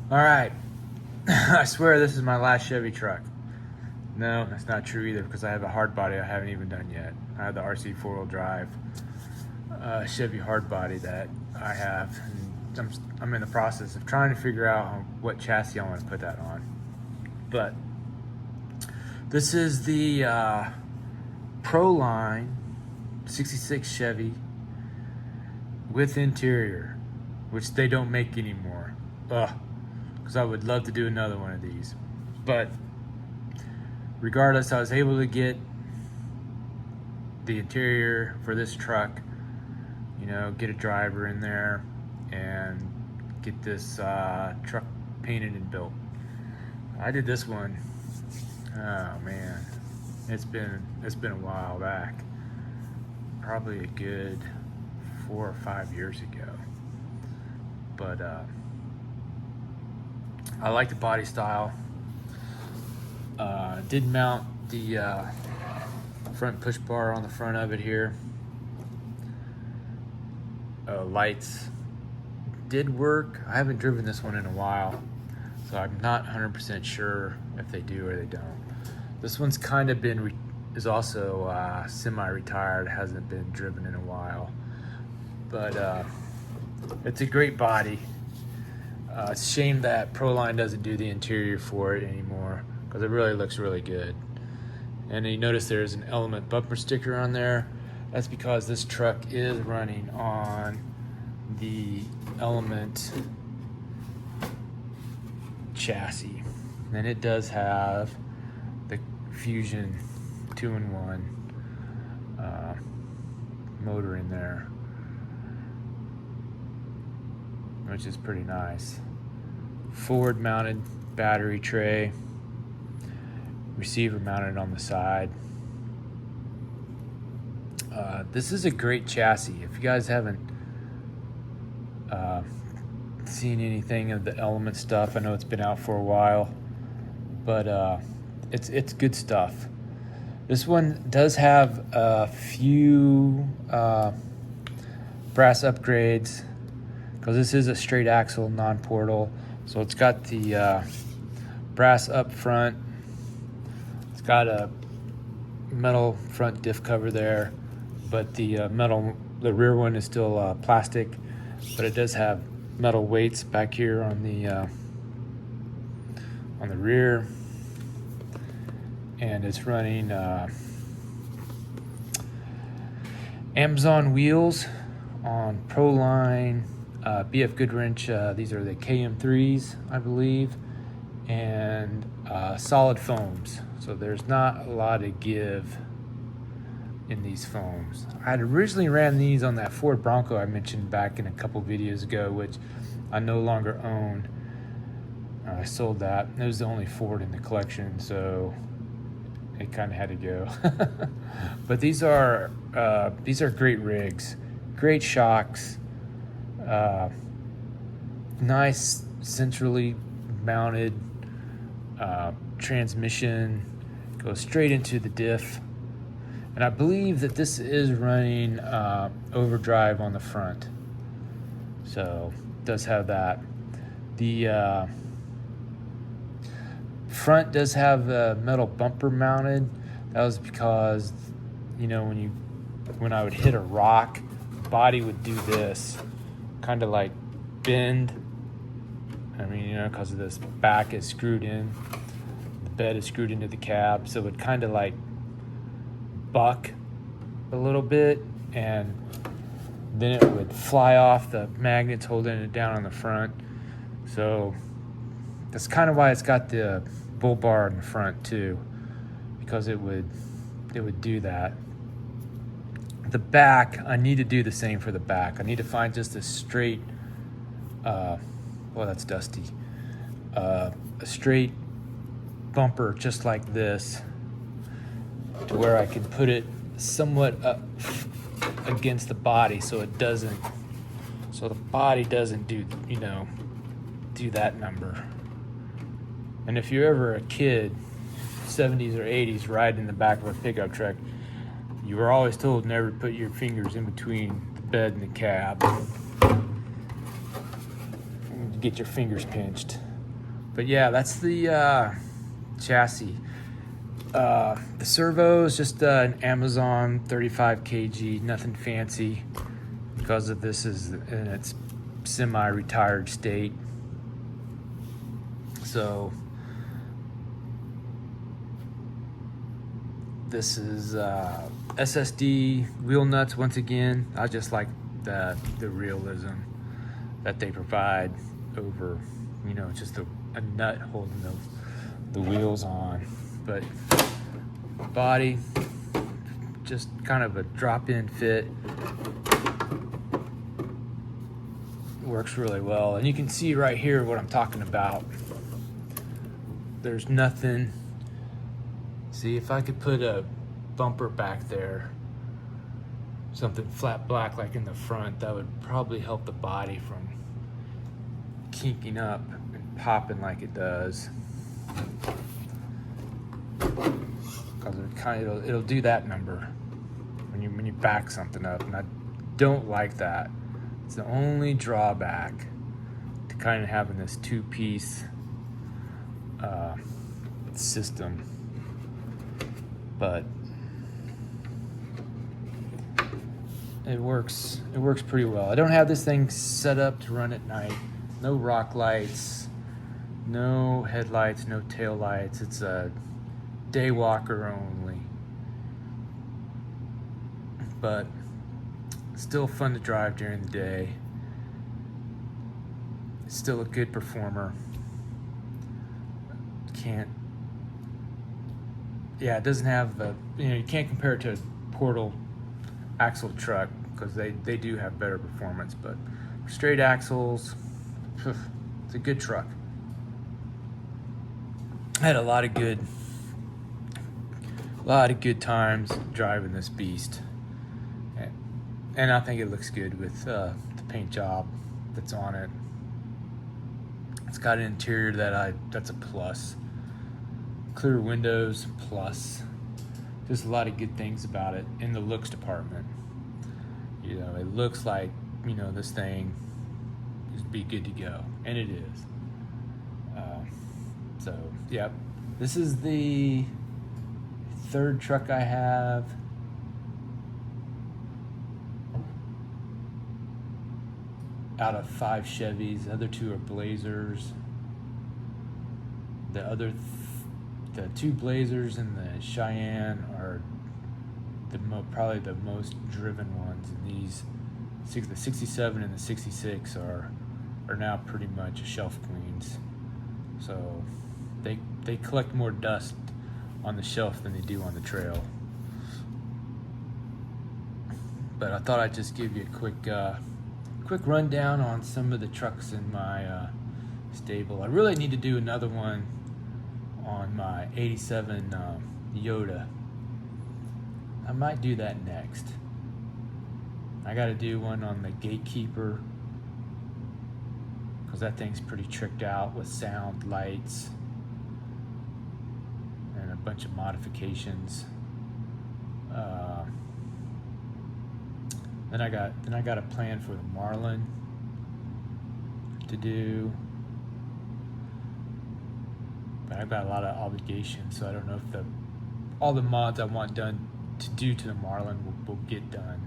All right, I swear this is my last Chevy truck. No, that's not true either because I have a hard body I haven't even done yet. I have the RC four-wheel drive Chevy hard body that I have. And I'm in the process of trying to figure out what chassis I want to put that on. But this is the Proline 66 Chevy with interior, which they don't make anymore. Because I would love to do another one of these. But regardless, I was able to get the interior for this truck, get a driver in there and get this truck painted and built. I did this one, oh man, it's been a while back, probably a good 4 or 5 years ago. But I like the body style. Did mount the front push bar on the front of it here. Lights did work. I haven't driven this one in a while, so I'm not 100% sure if they do or they don't. This one's kind of is also semi-retired, hasn't been driven in a while, but it's a great body. It's a shame that Proline doesn't do the interior for it anymore because it really looks really good. And you notice there's an Element bumper sticker on there. That's because this truck is running on the Element chassis. And it does have the Fusion 2-in-1 motor in there, which is pretty nice. Forward mounted battery tray, receiver mounted on the side. This is a great chassis. If you guys haven't seen anything of the Element stuff, I know it's been out for a while, but it's good stuff. This one does have a few brass upgrades because this is a straight axle non-portal. So it's got the brass up front. It's got a metal front diff cover there, but the rear one is still plastic, but it does have metal weights back here on the rear, and it's running Amazon wheels on Proline BF Goodwrench. These are the KM3s, I believe, and solid foams. So there's not a lot of give in these foams. I had originally ran these on that Ford Bronco I mentioned back in a couple videos ago, which I no longer own. I sold that. It was the only Ford in the collection, so it kind of had to go. But these are great rigs, great shocks, nice centrally mounted transmission, goes straight into the diff. And I believe that this is running overdrive on the front. So it does have that. The front does have a metal bumper mounted. That was because, when I would hit a rock, the body would do this, kind of like bend. Because of this back is screwed in. The bed is screwed into the cab, so it would kind of like buck a little bit, and then it would fly off the magnets holding it down on the front. So that's kind of why it's got the bull bar in the front too, because it would do that. The back, I need to do the same for the back. I need to find just a straight that's dusty, a straight bumper just like this, to where I can put it somewhat up against the body so the body doesn't do that number. And if you're ever a kid, 70s or 80s, riding in the back of a pickup truck, you were always told never to put your fingers in between the bed and the cab. Get your fingers pinched. But yeah, that's the chassis. The servo is just an Amazon 35 kg, nothing fancy, because of this is in its semi-retired state. So this is SSD wheel nuts once again. I just like the realism that they provide over, you know, just a nut holding the wheels on. But body, just kind of a drop-in fit. Works really well, and you can see right here what I'm talking about. There's nothing. See, if I could put a bumper back there, something flat black like in the front, that would probably help the body from kinking up and popping like it does. Because it'll do that number when you back something up, and I don't like that. It's the only drawback to kind of having this two-piece system, but it works pretty well. I don't have this thing set up to run at night. No rock lights, no headlights, no tail lights. It's a day walker only, but still fun to drive during the day. It's still a good performer. It doesn't have the, you can't compare it to a portal axle truck, because they do have better performance, but straight axles, it's a good truck. I had a lot of good times driving this beast, and I think it looks good with the paint job that's on it. It's got an interior that's a plus. Clear windows, plus. There's a lot of good things about it in the looks department. You know, it looks like, you know, this thing would be good to go, and it is. So, yeah, this is the third truck I have. Out of 5 Chevys, the other 2 are Blazers. The 2 Blazers and the Cheyenne are probably the most driven ones. And the 67 and the 66 are now pretty much shelf queens. So they collect more dust on the shelf than they do on the trail. But I thought I'd just give you a quick rundown on some of the trucks in my stable. I really need to do another one on my 87 Yoda. I might do that next. I got to do one on the Gatekeeper, because that thing's pretty tricked out with sound, lights, and a bunch of modifications. Then I got a plan for the Marlin to do, but I've got a lot of obligations, so I don't know if all the mods I want done to do to the Marlin will get done.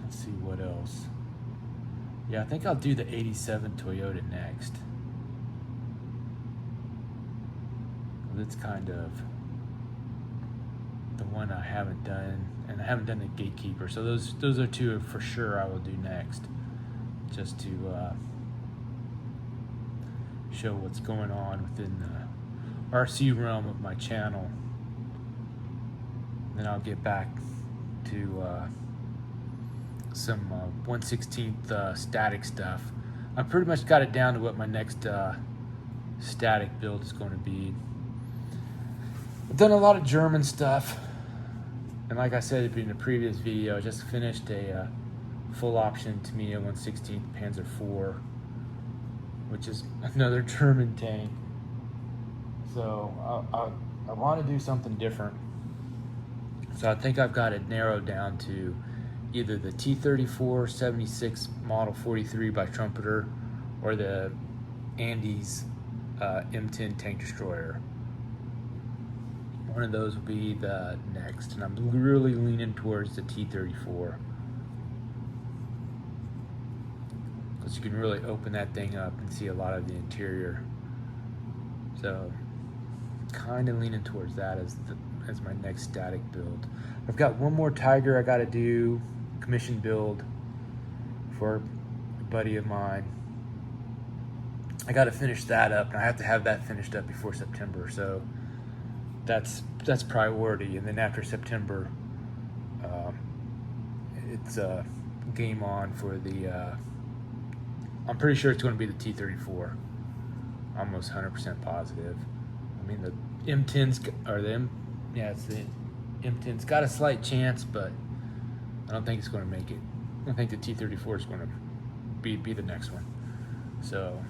Let's see what else. Yeah, I think I'll do the 87 Toyota next. That's kind of the one I haven't done, and I haven't done the Gatekeeper. So those are 2 for sure I will do next, just to show what's going on within the RC realm of my channel. Then I'll get back to some 1/16 static stuff. I pretty much got it down to what my next static build is going to be. I've done a lot of German stuff, and like I said in the previous video, I just finished a full option Tamiya 1/16 Panzer IV, which is another German tank. So I want to do something different. So I think I've got it narrowed down to either the T-34 76 Model 43 by Trumpeter, or the Andes M10 tank destroyer. One of those will be the next, and I'm really leaning towards the T-34, because you can really open that thing up and see a lot of the interior. So kind of leaning towards that as my next static build. I've got one more Tiger I got to do, commission build for a buddy of mine. I got to finish that up, and I have to have that finished up before September. So that's priority. And then after September, it's game on for the. I'm pretty sure it's going to be the T-34. Almost 100% positive. I mean, the M10's or the it's the M10's got a slight chance, but I don't think it's going to make it. I think the T-34 is going to be the next one. So,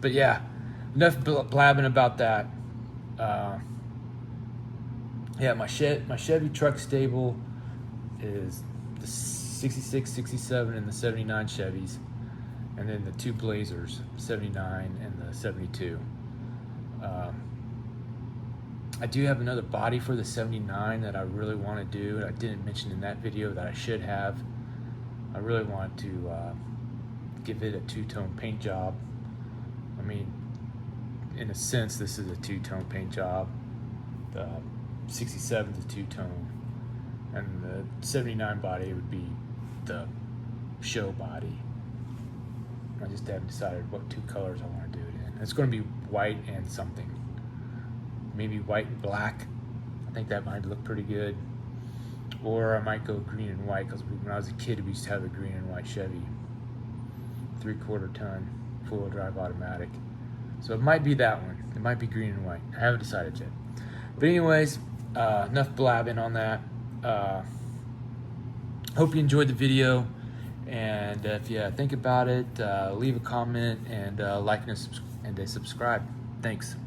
but yeah, enough blabbing about that. Yeah, my Chevy truck stable is the 66, 67, and the 79 Chevys, and then the two Blazers, 79 and the 72. I do have another body for the 79 that I really want to do, and I didn't mention in that video that I should have. I really want to give it a two-tone paint job. I mean, in a sense, this is a two-tone paint job. The 67 is a two-tone, and the 79 body would be the show body. I just haven't decided what two colors I want to do it in. It's going to be white and something. Maybe white and black. I think that might look pretty good. Or I might go green and white, because when I was a kid, we used to have a green and white Chevy. 3/4 ton, four-wheel drive automatic. So it might be that one. It might be green and white. I haven't decided yet. But anyways, enough blabbing on that. Hope you enjoyed the video. And if you think about it, leave a comment and like and subscribe. Thanks.